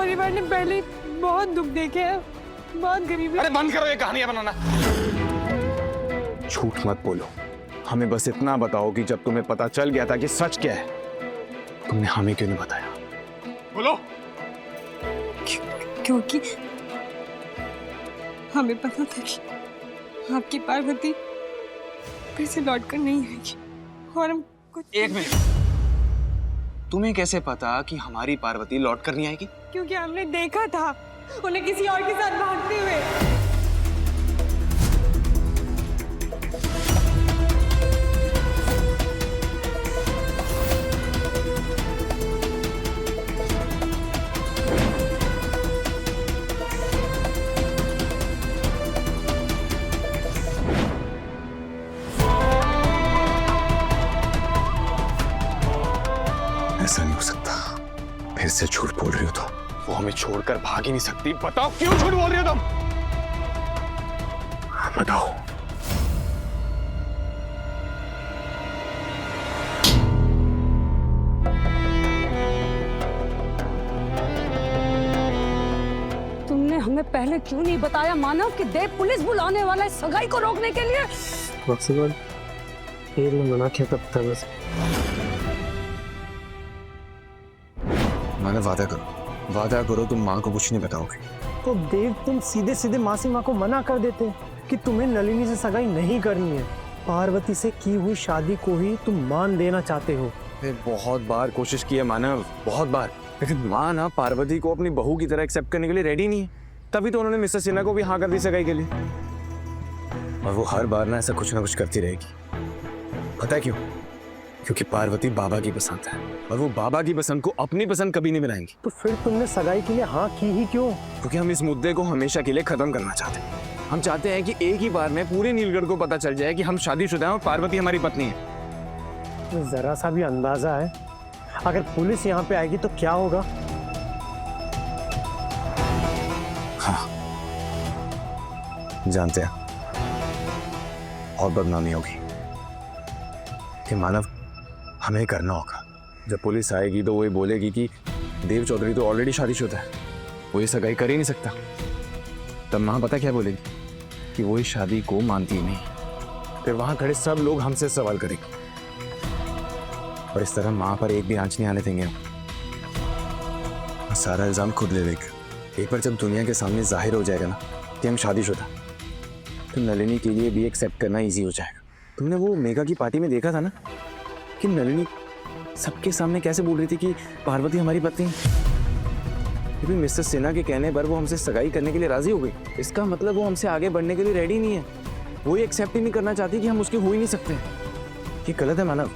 परिवार ने पहले बहुत दुख देखे हैं, बहुत गरीबी। अरे बंद करो ये कहानियां बनाना। झूठ मत बोलो, हमें बस इतना बताओ कि जब तुम्हें पता चल गया था कि सच क्या है, तुमने हमें क्यों नहीं बताया? बोलो। क्योंकि हमें पता था कि आपकी पार्वती फिर से लौट कर नहीं आएगी और हम कुछ। एक मिनट, तुम्हें कैसे पता कि हमारी पार्वती लौट कर नहीं आएगी? क्योंकि हमने देखा था उन्हें किसी और के साथ भागते हुए। ऐसा नहीं हो सकता, फिर से झूठ बोल रही हो तो। वो हमें छोड़कर भाग ही नहीं सकती। बताओ क्यों झूठ बोल रही हो तुम? बताओ। तुमने हमें पहले क्यों नहीं बताया मानव कि देव पुलिस बुलाने वाला है सगाई को रोकने के लिए? ये मना किया तब था बस। मानव वादा करो तुम माँ को कुछ नहीं बताओगे। तो देव तुम सीधे सीधे मासी माँ को मना कर देते कि तुम्हें नलिनी से सगाई नहीं करनी है, पार्वती से की हुई शादी को ही तुम मान लेना चाहते हो। बहुत बार कोशिश की है मानव, बहुत बार, लेकिन माँ ना पार्वती को अपनी बहू की तरह एक्सेप्ट करने के लिए रेडी नहीं है। तभी तो उन्होंने मिसेस सिन्हा को भी हाँ कर दी सगाई के लिए। और वो हर बार ना ऐसा कुछ ना कुछ करती रहेगी। पता है क्यों? क्योंकि पार्वती बाबा की पसंद है और वो बाबा की पसंद को अपनी पसंद कभी नहीं बनाएंगी। तो फिर तुमने सगाई के लिए हाँ की ही क्यों? क्योंकि हम इस मुद्दे को हमेशा के लिए खत्म करना चाहते हैं। हम चाहते हैं कि एक ही बार में पूरे नीलगढ़ को पता चल जाए कि हम शादीशुदा हैं और पार्वती हमारी पत्नी है। जरा सा भी अंदाजा है अगर पुलिस यहाँ पे आएगी तो क्या होगा? हाँ जानते हैं, और बदनामी होगी। कि मानव हमें करना होगा। जब पुलिस आएगी तो वो ये बोलेगी कि देव चौधरी तो ऑलरेडी शादीशुदा है, वो ये सगाई कर ही नहीं सकता। तब माँ पता क्या बोलेगी? कि वो इस शादी को मानती ही नहीं। फिर वहां खड़े सब लोग हमसे सवाल करेंगे और इस तरह माँ पर एक भी आंच नहीं आने देंगे हम। सारा इल्जाम खुद ले लेगा। एक बार जब दुनिया के सामने जाहिर हो जाएगा ना कि हम शादीशुदा, तो नलिनी के लिए भी एक्सेप्ट करना ईजी हो जाएगा। तुमने वो मेगा की पार्टी में देखा था ना कि नलिनी सबके सामने कैसे बोल रही थी कि पार्वती हमारी पत्नी है। फिर मिस्टर सिन्हा के कहने पर वो हमसे सगाई करने के लिए राजी हो गई। इसका मतलब वो हमसे आगे बढ़ने के लिए रेडी नहीं है। वो ये एक्सेप्ट ही नहीं करना चाहती कि हम उसके हो ही नहीं सकते। ये गलत है मानव।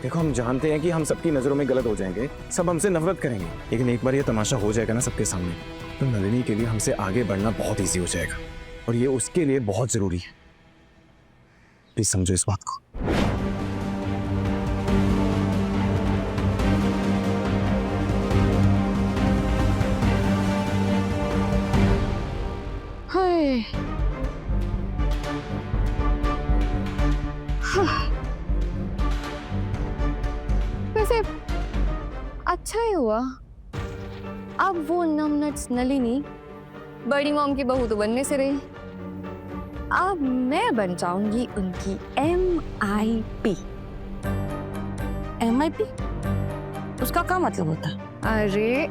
देखो हम जानते हैं कि हम सबकी नज़रों में गलत हो जाएंगे, सब हमसे नफरत करेंगे, लेकिन एक बार ये तमाशा हो जाएगा ना सबके सामने, तो नलिनी के लिए हमसे आगे बढ़ना बहुत ईजी हो जाएगा और ये उसके लिए बहुत ज़रूरी है। प्लीज समझो इस बात को। हाय वैसे अच्छा ही हुआ, अब वो नमनट्स नलिनी बड़ी मॉम की बहू तो बनने से रही, अब मैं बन जाऊंगी उनकी MIP। MIP? उसका क्या मतलब होता है? अरे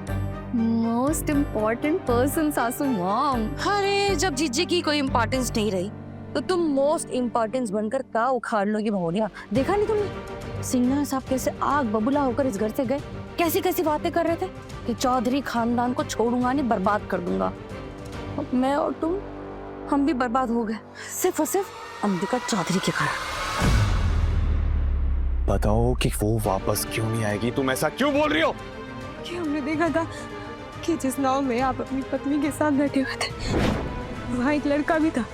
मोस्ट इम्पोर्टेंट पर्सन सासू मॉम। अरे जब जीजे की कोई इम्पोर्टेंस नहीं रही तो तुम मोस्ट इम्पोर्टेंस बनकर का उखाड़ लोगी भगोनिया। देखा नहीं तुमने सिन्हा साहब कैसे आग बबूला होकर इस घर से गए, कैसी कैसी बातें कर रहे थे कि चौधरी खानदान को छोड़ूंगा नहीं, बर्बाद कर दूंगा। अब मैं और तुम हम भी बर्बाद हो गए सिर्फ और सिर्फ अंबिका चौधरी के कारण। बताओ कि वो वापस क्यों नहीं आएगी? तुम ऐसा क्यों बोल रही हो? कि हमने देखा था कि जिस नाव में आप अपनी पत्नी के साथ बैठे हुए थे वहाँ एक लड़का भी था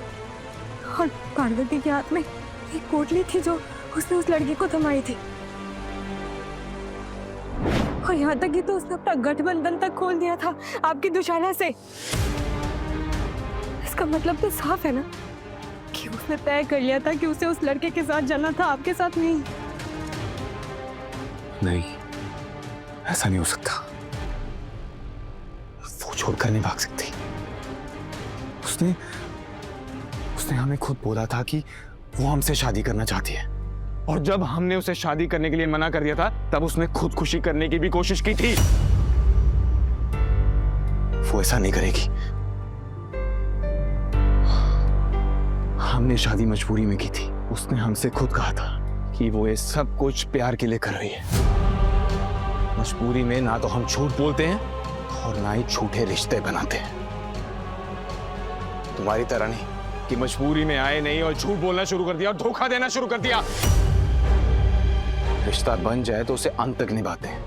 और पार्वती के हाथ में एक पोटली थी जो उसने उस लड़की को थमाई थी। और यहाँ तक कि तो उसने अपना गठबंधन तक खोल दिया था आपकी दुशाला से। इसका मतलब तो साफ है ना कि उसने तय कर लिया था कि उसे उस लड़के के साथ जाना था, आपके साथ नहीं। नहीं, ऐसा नहीं हो सकता। छोड़कर नहीं भाग सकती। उसने उसने हमें खुद बोला था कि वो हमसे शादी करना चाहती है, और जब हमने उसे शादी करने के लिए मना कर दिया था तब उसने खुदकुशी करने की भी कोशिश की थी। वो ऐसा नहीं करेगी। हमने शादी मजबूरी में की थी। उसने हमसे खुद कहा था कि वो ये सब कुछ प्यार के लिए कर रही है। मजबूरी में ना तो हम झूठ बोलते हैं और ना ही झूठे रिश्ते बनाते हैं। तुम्हारी तरह नहीं कि मजबूरी में आए नहीं और झूठ बोलना शुरू कर दिया और धोखा देना शुरू कर दिया। रिश्ता बन जाए तो उसे अंत तक निभाते हैं।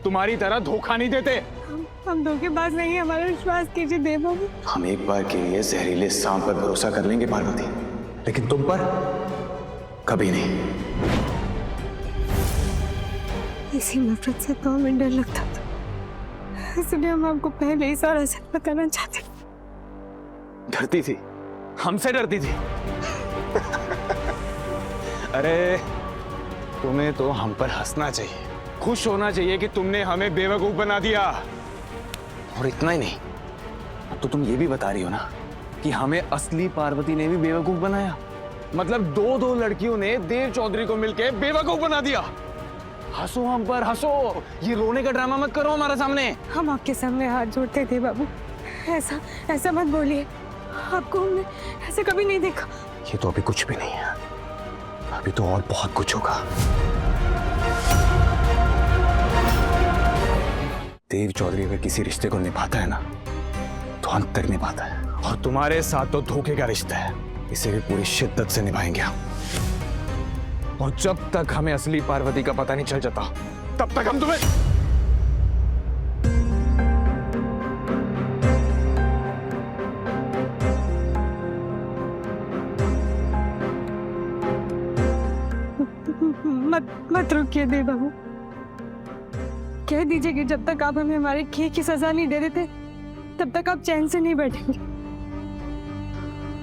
तुम्हारी तरह धोखा नहीं देते। हम धोखेबाज नहीं है, हमारा विश्वास कीजिए देव बाबू। हम एक बार के लिए जहरीले सांप पर भरोसा कर लेंगे पार्वती, लेकिन तुम पर कभी नहीं। इसी नफरत से तो हमें डर लगता था, इसलिए हम आपको पहले ही सारा सच बताना चाहते। डरती थी, हमसे डरती थी। अरे तुम्हें तो हम पर हंसना चाहिए, खुश होना चाहिए कि तुमने हमें बेवकूफ बना दिया। और इतना ही नहीं, अब तो तुम ये भी बता रही हो ना कि हमें असली पार्वती ने भी बेवकूफ बनाया। मतलब दो लड़कियों ने देव चौधरी को मिलकर बेवकूफ बना दिया। हंसो हम पर, हंसो। ये रोने का ड्रामा मत करो हमारे सामने। हम आपके सामने हाथ जोड़ते थे बाबू, ऐसा ऐसा मत बोलिए। आपको हमने ऐसे कभी नहीं देखा। ये तो अभी कुछ भी नहीं है, अभी तो और बहुत कुछ होगा। देव चौधरी अगर किसी रिश्ते को निभाता है ना तो अंत तक निभाता है, और तुम्हारे साथ तो धोखे का रिश्ता है। इसे भी पूरी शिद्दत से निभाएंगे हम। और जब तक हमें असली पार्वती का पता नहीं चल जाता तब तक हम तुम्हें मत रुकिए देव बाबू। कह दीजिए कि जब तक आप हमें हमारे किए की सजा नहीं दे देते तब तक आप चैन से नहीं बैठेंगे,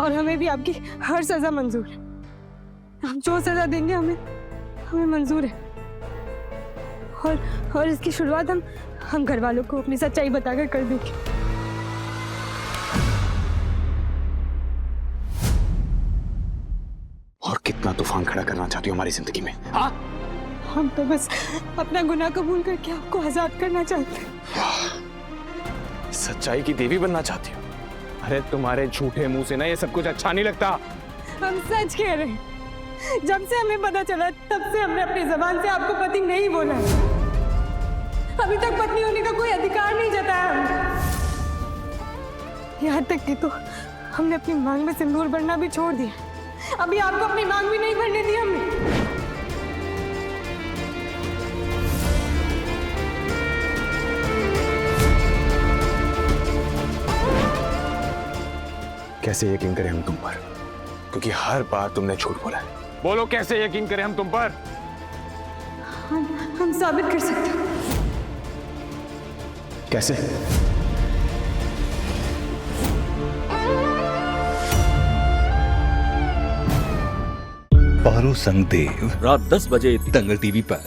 और हमें भी आपकी हर सजा मंजूर है। हम जो सजा देंगे हमें मंजूर है। और इसकी शुरुआत हम घर वालों को अपनी सच्चाई बताकर कर देंगे। और कितना तूफान खड़ा करना चाहती हो हमारी जिंदगी में? हाँ, हम तो बस अपना गुनाह कबूल करके आपको आजाद करना चाहते हैं। सच्चाई की देवी बनना चाहती हो? अरे तुम्हारे झूठे मुंह से ना ये सब कुछ अच्छा नहीं लगता। हम सच कह रहे हैं। जब से हमें पता चला तब से हमने अपनी जबान से आपको पति नहीं बोला। अभी तक पत्नी होने का कोई अधिकार नहीं जताया हमने। यहाँ तक कि तो हमने अपनी मांग में सिंदूर भरना भी छोड़ दिया। अभी आपको अपनी मांग भी नहीं भरने दी हमने। कैसे यकीन करें हम तुम पर, क्योंकि हर बार तुमने झूठ बोला है। बोलो कैसे यकीन करें हम तुम पर? हम साबित कर सकते हैं। कैसे? पारो संग देव रात 10 बजे दंगल टीवी पर।